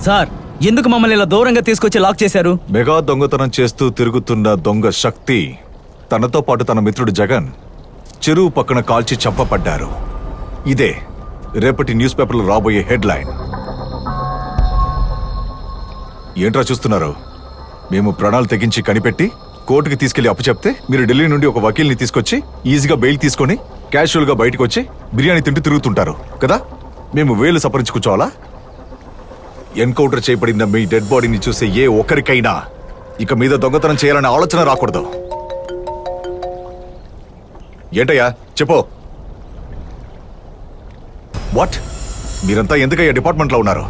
Sir ఎందుకు మమ్మల్ని ఇలా దూరంగా తీసుకొచ్చి లాక్ చేశారు? మెగా దొంగతనం చేస్తూ తిరుగుతున్న దొంగ శక్తి తనతో పాటు తన మిత్రుడు జగన్ చెరువు పక్కన కాల్చి చంపబడ్డారు. ఇదే రేపటి న్యూస్ పేపర్లో రాబోయే హెడ్లైన్. ఏంట్రా చూస్తున్నారు? మేము ప్రాణాలు తెగించి కనిపెట్టి కోర్టుకి తీసుకెళ్లి అప్పు చెప్తే మీరు ఢిల్లీ నుండి ఒక వకీల్ని తీసుకొచ్చి ఈజీగా బెయిల్ తీసుకొని క్యాషువల్ గా బయటకు వచ్చి బిర్యానీ తింటూ తిరుగుతుంటారు కదా. మేము వేలు సపరించి కూర్చోవాలా? ఎన్కౌంటర్ చేయబడిన మీ డెడ్ బాడీని చూసే ఏ ఒక్కరికైనా ఇక మీద దొంగతనం చేయాలనే ఆలోచన రాకూడదు. ఏంటయ్యా చెప్పు. వాట్? మీరంతా ఎందుకయ్యా డిపార్ట్మెంట్ లో ఉన్నారు?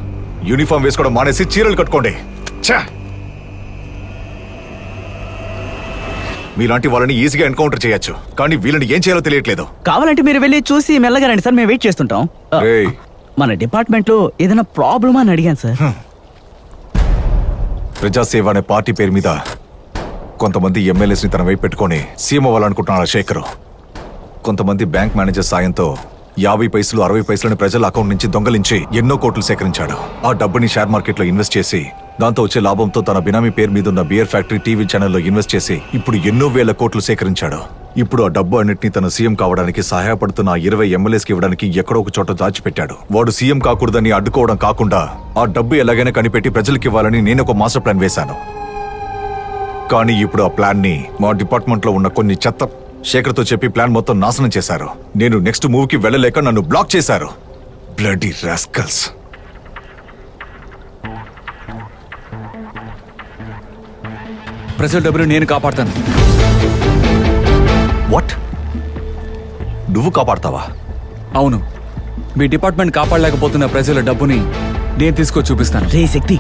యూనిఫామ్ వేసుకోవడం మానేసి చీరలు కట్టుకోండి. ఛా! మీలాంటి వాళ్ళని ఈజీగా ఎన్కౌంటర్ చేయొచ్చు, కానీ వీళ్ళని ఏం చేయాలో తెలియట్లేదు. కావాలంటే మీరు వెళ్ళి చూసి మెల్లగా రండి సార్, మేము వెయిట్ చేస్తుంటాం. రేయ్, మన డిపార్ట్మెంట్ లో ఏదైనా ప్రాబ్లమా అని అడిగాను సార్. ప్రజాసేవ అనే పార్టీ పేరు మీద కొంతమంది ఎమ్మెల్యేస్ ని తన వైపు పెట్టుకొని సీఎం అవ్వాలనుకుంటున్నాడు శేఖర్. కొంతమంది బ్యాంక్ మేనేజర్ సాయంతో 50 పైసలు 60 పైసలని ప్రజల అకౌంట్ నుంచి దొంగలించి ఎన్నో కోట్లు సేకరించాడు. ఆ డబ్బుని షేర్ మార్కెట్ లో ఇన్వెస్ట్ చేసి దాంతో వచ్చే లాభంతో తన బినామీ పేరు మీద ఉన్న బియర్ ఫ్యాక్టరీ టీవీ ఛానల్లో ఇన్వెస్ట్ చేసి ఇప్పుడు ఎన్నో వేల కోట్లు సేకరించాడు. ఇప్పుడు ఆ డబ్బు అన్నిటిని తన సీఎం కావడానికి సహాయపడుతున్న 20 ఎమ్మెల్యేస్కి ఇవ్వడానికి ఎక్కడో ఒక చోట దాచిపెట్టాడు. వాడు సీఎం కాకూడదని అడ్డుకోవడం కాకుండా ఆ డబ్బు ఎలాగైనా కనిపెట్టి ప్రజలకు ఇవ్వాలని నేను ఒక మాస్టర్ ప్లాన్ వేశాను. కానీ ఇప్పుడు ఆ ప్లాన్ ని మా డిపార్ట్మెంట్ లో ఉన్న కొన్ని చెత్త శేఖర్తో చెప్పి ప్లాన్ మొత్తం నాశనం చేశారు. నేను నెక్స్ట్ మూవ్కి వెళ్ళలేక నన్ను బ్లాక్ చేశారు. Bloody rascals. ప్రజల డబ్బులు నేను కాపాడతాను. వాట్? నువ్వు కాపాడతావా? అవును, మీ డిపార్ట్మెంట్ కాపాడలేకపోతున్న ప్రజల డబ్బుని నేను తీసుకొచ్చి చూపిస్తాను. రే శక్తి,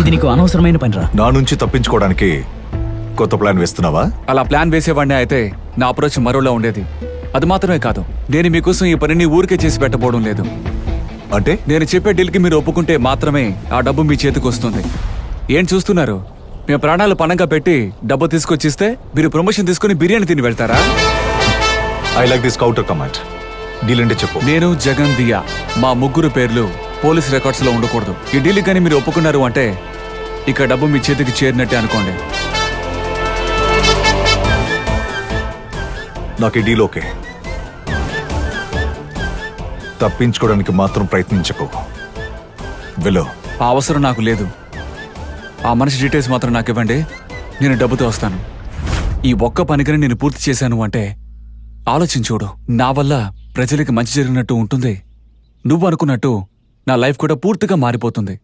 ఇది నీకు అనవసరమైన పనిరా. నా నుంచి తప్పించుకోవడానికి కొత్త ప్లాన్ వేస్తున్నావా? అలా ప్లాన్ వేసేవాడిని అయితే నా అప్రోచ్ మరోలా ఉండేది. అది మాత్రమే కాదు, నేను మీకోసం ఈ పనిని ఊరికే చేసి పెట్టబోవడం లేదు. అంటే నేను చెప్పే డీల్కి మీరు ఒప్పుకుంటే మాత్రమే ఆ డబ్బు మీ చేతికి వస్తుంది. ఏం చూస్తున్నారు? మేము ప్రాణాలు పణంగా పెట్టి డబ్బు తీసుకొచ్చిస్తే మీరు ప్రమోషన్ తీసుకుని బిర్యానీ తిని వెళ్తారా? I like this counter command. Deal అంటే చెప్పు. నేను జగన్ దియా, మా ముగ్గురు పేర్లు పోలీస్ రికార్డ్స్ లో ఉండకూడదు. ఈ డీల్ కానీ మీరు ఒప్పుకున్నారు అంటే ఇక డబ్బు మీ చేతికి చేరినట్టే అనుకోండి. నాకు ఈ డీల్ ఓకే. తప్పించుకోవడానికి మాత్రం ప్రయత్నించకు. వెళ్ళు. ఆ అవసరం నాకు లేదు. ఆ మనిషి డీటెయిల్స్ మాత్రం నాకు ఇవ్వండి, నేను డబ్బుతో వస్తాను. ఈ ఒక్క పనికని నేను పూర్తి చేశాను అంటే ఆలోచించూడు, నా వల్ల ప్రజలకి మంచి జరిగినట్టు ఉంటుంది. నువ్వు అనుకున్నట్టు నా లైఫ్ కూడా పూర్తిగా మారిపోతుంది.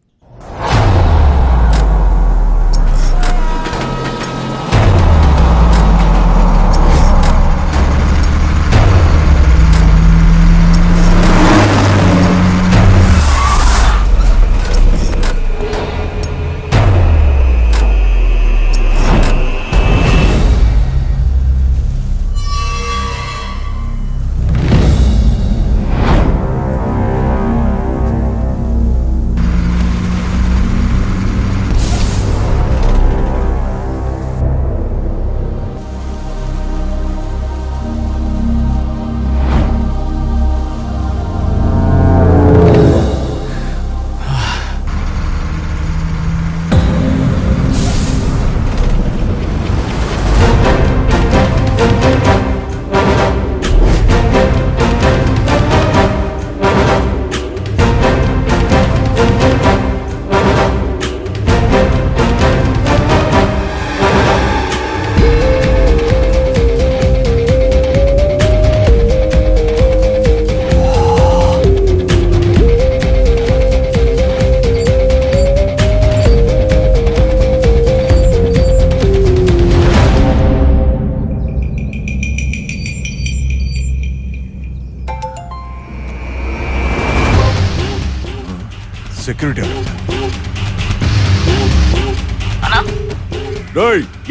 సెక్యూరిటీ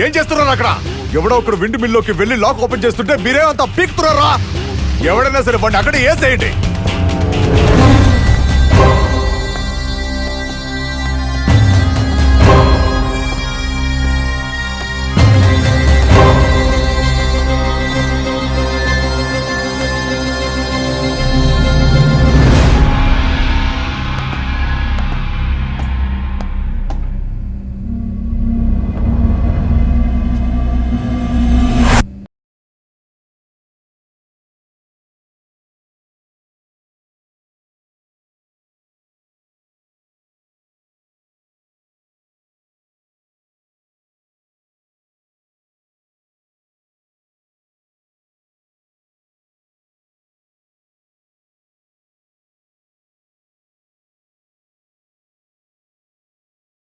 ఏం చేస్తున్నారు అక్కడ? ఎవడో ఒకడు విండ్ మిల్లోకి వెళ్ళి లాక్ ఓపెన్ చేస్తుంటే మీరేమంతా పీక్తున్నారా? ఎవడైనా సరే వాడిని అక్కడ ఏసేయండి.